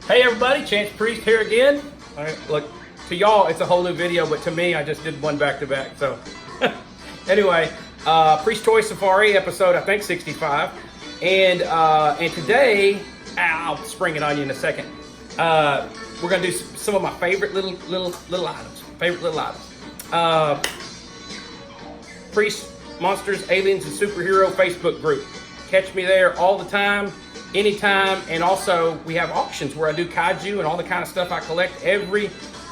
Hey everybody, Chance Priest here again. All right, look, to y'all it's a whole new video, but to me I just did one back to back. So anyway, Priest Toy Safari episode I think 65, and today I'll spring it on you in a second. We're gonna do some of my favorite little items. Priest Monsters, Aliens, and Superhero Facebook group. Catch me there all the time, anytime, and also we have auctions where I do kaiju and all the kind of stuff I collect every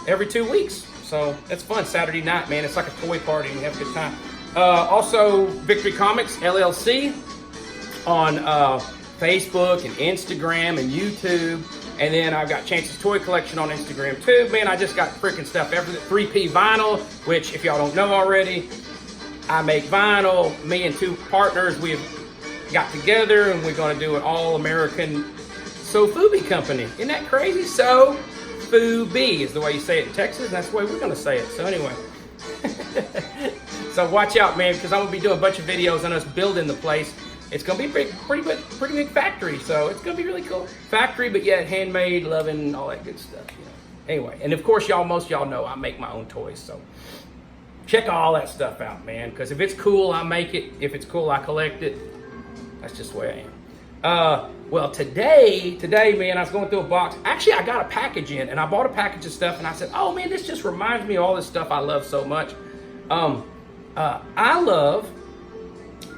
2 weeks. So it's fun. Saturday night, man. It's like a toy party and you have a good time. Also, Victory Comics LLC on Facebook and Instagram and YouTube. And then I've got Chance's Toy Collection on Instagram too. Man, I just got freaking stuff. 3P Vinyl, which if y'all don't know already, I make vinyl. Me and two partners, we've got together and we're going to do an all-American Sofubi company. Isn't that crazy? Sofubi is the way you say it in Texas, and that's the way we're going to say it. So anyway, so watch out, man, because I'm going to be doing a bunch of videos on us building the place. It's going to be a pretty big factory, so it's going to be really cool. Factory, but yet handmade, loving, all that good stuff. You know. Anyway, and of course, most of y'all know I make my own toys, so check all that stuff out, man, because if it's cool, I make it. If it's cool, I collect it. That's just the way I am. Well, today, man, I was going through a box. Actually, I got a package in, and I bought a package of stuff, and I said, oh, man, this just reminds me of all this stuff I love so much. I love,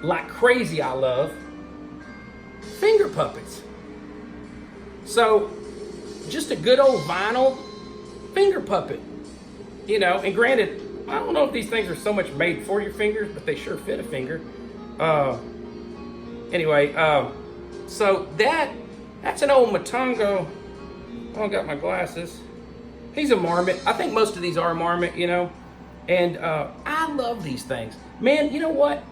like crazy, I love finger puppets. So, just a good old vinyl finger puppet. You know, and granted, I don't know if these things are so much made for your fingers, but they sure fit a finger. Anyway, so that's an old Matungo. Oh, I got my glasses. He's a marmot. I think most of these are marmot, you know. And I love these things, man. You know what?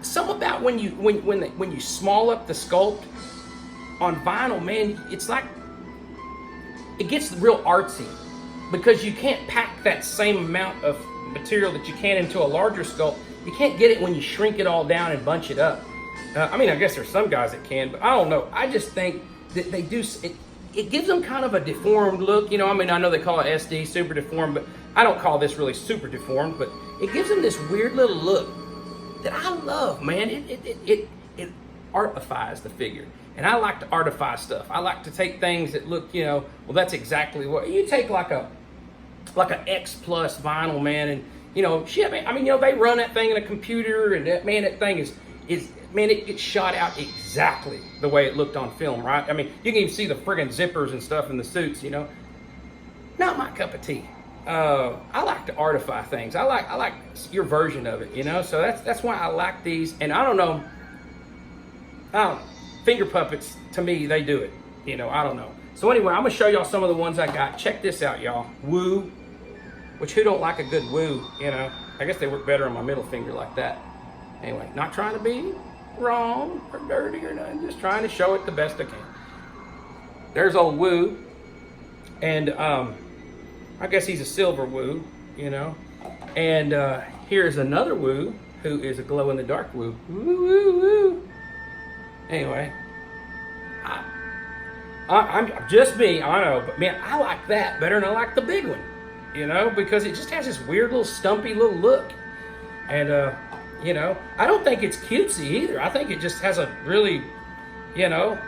Something about when you small up the sculpt on vinyl, man. It's like it gets real artsy because you can't pack that same amount of material that you can into a larger sculpt. You can't get it when you shrink it all down and bunch it up. I mean, I guess there's some guys that can, but I don't know. I just think that they do, it gives them kind of a deformed look. You know, I mean, I know they call it SD, super deformed, but I don't call this really super deformed, but it gives them this weird little look that I love, man. It artifies the figure. And I like to artify stuff. I like to take things that look, you know, well, that's exactly what, you take like an X Plus vinyl, man, and, you know, shit, man, I mean, you know, they run that thing in a computer, and that thing is man, it gets shot out exactly the way it looked on film, right? I mean, you can even see the friggin' zippers and stuff in the suits, you know. Not my cup of tea. I like to artify things. I like your version of it, you know. So that's why I like these. And I don't know. Finger puppets, to me, they do it. You know, I don't know. So anyway, I'm gonna show y'all some of the ones I got. Check this out, y'all. Woo. Which who don't like a good woo? You know. I guess they work better on my middle finger like that. Anyway, not trying to be wrong or dirty or nothing, just trying to show it the best I can. There's old Woo, and I guess he's a silver Woo, you know. And here's another Woo who is a glow-in-the-dark Woo. Woo, woo, woo. Anyway, I'm just me, I know, but man, I like that better than I like the big one, you know, because it just has this weird little stumpy little look. And you know, I don't think it's cutesy either. I think it just has a really, you know,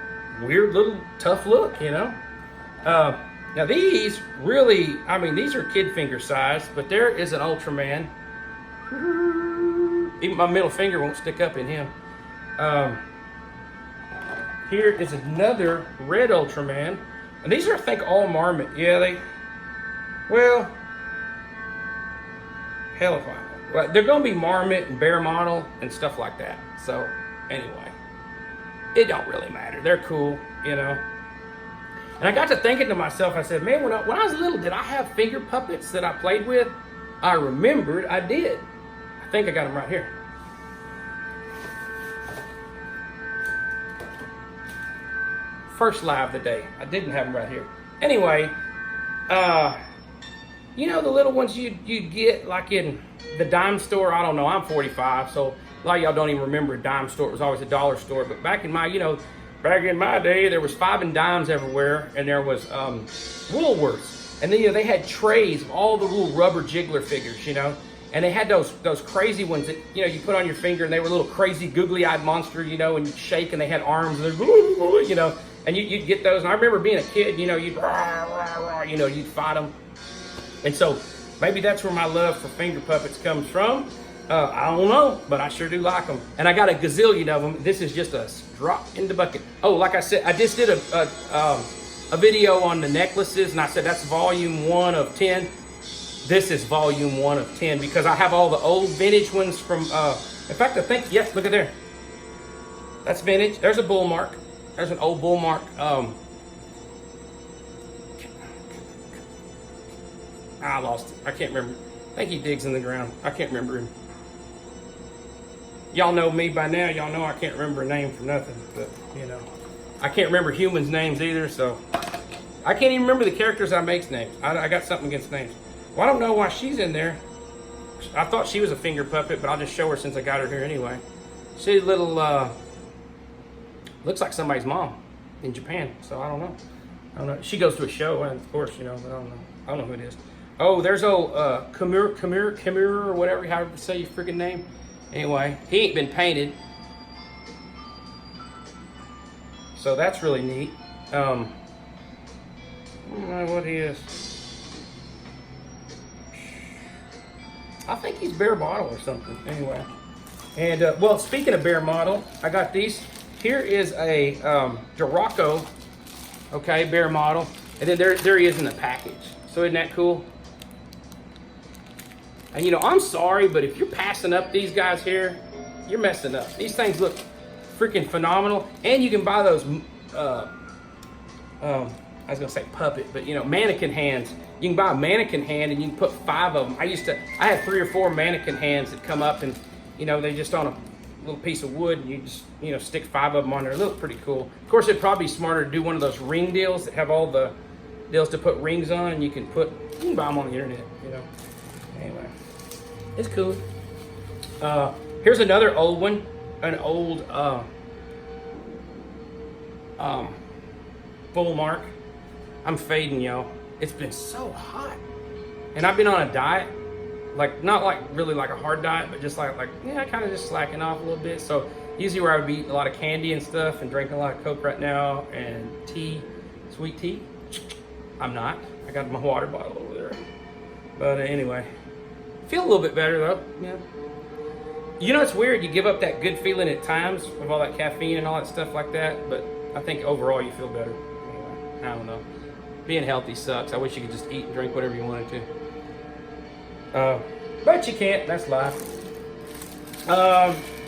weird little tough look, you know. Now these really, I mean, these are kid finger size, but there is an Ultraman. Even my middle finger won't stick up in him. Here is another red Ultraman. And these are, I think, all marmot. Yeah, well, hell if I know. Well, they're going to be marmot and bare model and stuff like that. So, anyway, it don't really matter. They're cool, you know. And I got to thinking to myself, I said, man, when I was little, did I have finger puppets that I played with? I remembered I did. I think I got them right here. First live of the day. I didn't have them right here. Anyway, you know the little ones you'd get like in the dime store? I don't know, I'm 45, so a lot of y'all don't even remember a dime store. It was always a dollar store. But back in my, you know, back in my day, there was 5 and dimes everywhere, and there was Woolworths. And then, you know, they had trays of all the little rubber jiggler figures, you know. And they had those crazy ones that, you know, you put on your finger, and they were little crazy googly-eyed monster, you know, and you'd shake, and they had arms, and they're, you know, and you'd get those. And I remember being a kid, you know, you'd, you know, you'd fight them. And so maybe that's where my love for finger puppets comes from. I don't know, but I sure do like them. And I got a gazillion of them. This is just a drop in the bucket. Oh, like I said, I just did a video on the necklaces, and I said that's volume 1 of 10. This is volume 1 of 10 because I have all the old vintage ones from, in fact, I think, yes, look at there. That's vintage. There's a bull mark. There's an old bull mark. I lost it. I can't remember. I think he digs in the ground. I can't remember him. Y'all know me by now. Y'all know I can't remember a name for nothing. But, you know, I can't remember humans' names either, so. I can't even remember the characters I make's names. I got something against names. Well, I don't know why she's in there. I thought she was a finger puppet, but I'll just show her since I got her here anyway. She's a little, looks like somebody's mom in Japan, so I don't know. I don't know. She goes to a show, and of course, you know, but I don't know. I don't know who it is. Oh, there's old Kamir, or whatever, however you say your freaking name. Anyway, he ain't been painted. So that's really neat. I don't know what he is. I think he's bare model or something. Anyway. And, well, speaking of bare model, I got these. Here is a Duraco, okay, bare model. And then there he is in the package. So isn't that cool? And, you know, I'm sorry, but if you're passing up these guys here, you're messing up. These things look freaking phenomenal. And you can buy those, I was going to say puppet, but, you know, mannequin hands. You can buy a mannequin hand and you can put 5 of them. I had 3 or 4 mannequin hands that come up and, you know, they just on a little piece of wood and you just, you know, stick 5 of them on there. It looks pretty cool. Of course, it'd probably be smarter to do one of those ring deals that have all the deals to put rings on, and you can buy them on the internet, you know. Anyway, it's cool. Here's another old one, an old bull mark. I'm fading, y'all. It's been so hot, and I've been on a diet, like not like really like a hard diet, but just like yeah, kind of just slacking off a little bit. So usually where I would be eating a lot of candy and stuff, and drinking a lot of Coke right now, and tea, sweet tea. I'm not. I got my water bottle over there. But anyway, feel a little bit better though. Yeah. You know, it's weird. You give up that good feeling at times of all that caffeine and all that stuff like that, but I think overall you feel better. Anyway, I don't know. Being healthy sucks. I wish you could just eat and drink whatever you wanted to. But you can't. That's life.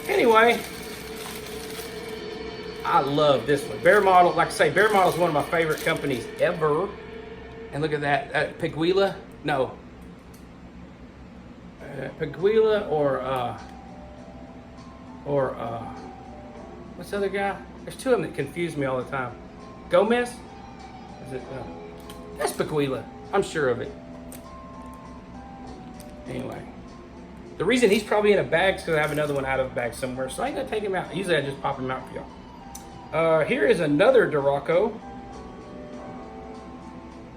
Anyway, I love this one. Bare Model, like I say, Bare Model is one of my favorite companies ever. And look at that. Peguila? No. Peguila or what's the other guy? There's 2 of them that confuse me all the time. Gomez? Is it? That's Peguila. I'm sure of it. Anyway. The reason he's probably in a bag is because I have another one out of a bag somewhere. So I ain't going to take him out. Usually I just pop him out for y'all. Here is another Duraco.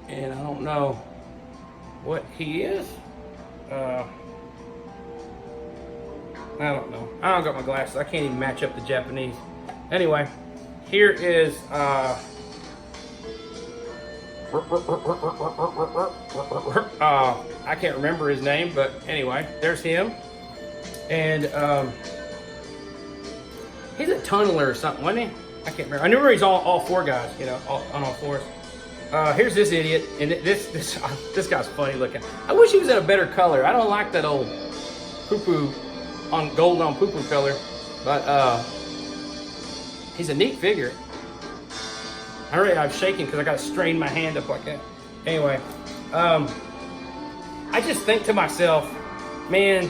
And I don't know what he is. I don't know. I don't got my glasses. I can't even match up the Japanese. Anyway, here is I can't remember his name, but anyway, there's him. And he's a tunneler or something, wasn't he? I can't remember. I remember he's all 4 guys, you know, on all 4s. Here's this idiot, and this guy's funny looking. I wish he was in a better color. I don't like that old poo-poo on gold on poo-poo color, but he's a neat figure. I'm shaking because I got to strain my hand up like that. Anyway, I just think to myself, man,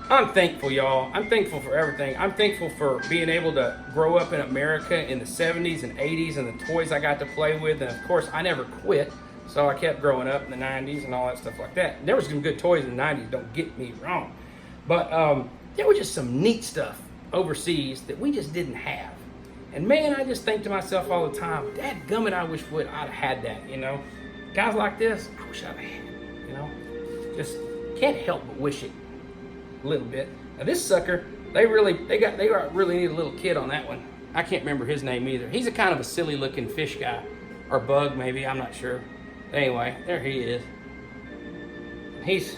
I'm thankful, y'all. I'm thankful for everything. I'm thankful for being able to grow up in America in the 70s and 80s and the toys I got to play with. And of course, I never quit. So I kept growing up in the 90s and all that stuff like that. There was some good toys in the 90s, don't get me wrong. But there was just some neat stuff overseas that we just didn't have. And man, I just think to myself all the time, dadgummit, I wish I'd have had that, you know. Guys like this, I wish I'd have had it, you know. Just can't help but wish it a little bit. Now this sucker, they really need a little kid on that one. I can't remember his name either. He's a kind of a silly looking fish guy, or bug maybe, I'm not sure. Anyway, there he is. He's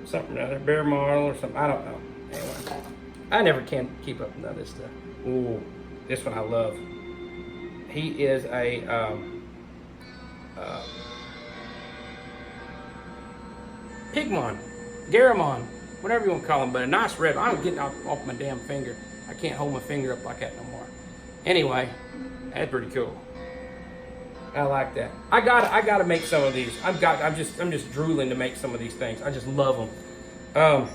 something or other, bear model or something, I don't know. Anyway, I never can keep up with none of this stuff. Ooh, this one I love. He is a Pigmon, Garamon, whatever you want to call him, but a nice red. I'm getting off my damn finger. I can't hold my finger up like that no more. Anyway, that's pretty cool. I like that. I gotta make some of these. I'm just drooling to make some of these things. I just love them.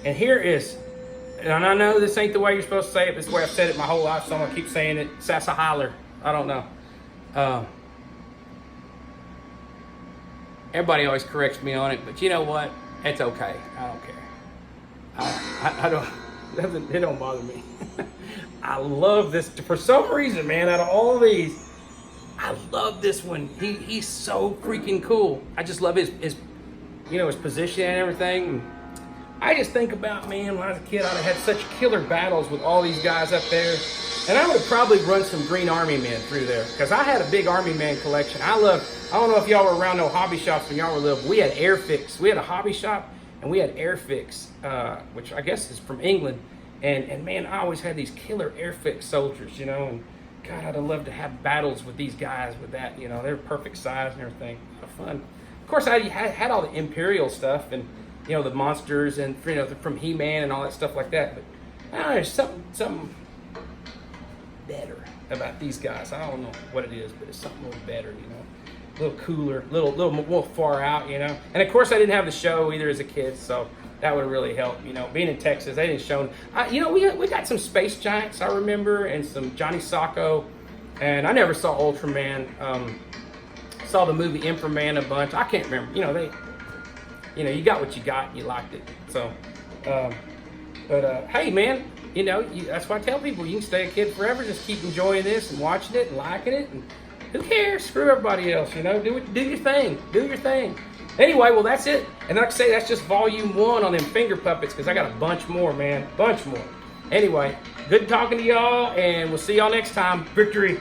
And here is, and I know this ain't the way you're supposed to say it. This is the way I've said it my whole life, so I'm gonna keep saying it. Sassahiler. I don't know. Everybody always corrects me on it, but you know what? It's okay. I don't care. I don't. It don't bother me. I love this for some reason, man. Out of all these, I love this one. He's so freaking cool. I just love his position and everything. I just think about, man, when I was a kid, I'd have had such killer battles with all these guys up there. And I would have probably run some Green Army men through there, because I had a big Army man collection. I don't know if y'all were around no hobby shops when y'all were little, but we had Airfix. We had a hobby shop, and we had Airfix, which I guess is from England. And man, I always had these killer Airfix soldiers, you know. And God, I'd have loved to have battles with these guys with that, you know. They're perfect size and everything. A lot of fun. Of course, I had all the Imperial stuff and, you know, the monsters and, you know, from He-Man and all that stuff like that. But I don't know, there's something better about these guys. I don't know what it is, but it's something a little better, you know. A little cooler, a little more far out, you know. And of course, I didn't have the show either as a kid, so that would really help, you know. Being in Texas, they didn't show. You know, we got some Space Giants, I remember, and some Johnny Sacco, and I never saw Ultraman. Saw the movie Inframan a bunch. I can't remember. You know, you got what you got. You liked it. So, hey, man, you know, that's why I tell people you can stay a kid forever. Just keep enjoying this and watching it and liking it. And who cares? Screw everybody else. You know, do your thing. Do your thing. Anyway, well, that's it. And like I say, that's just volume 1 on them finger puppets, because I got a bunch more, man. Bunch more. Anyway, good talking to y'all, and we'll see y'all next time. Victory.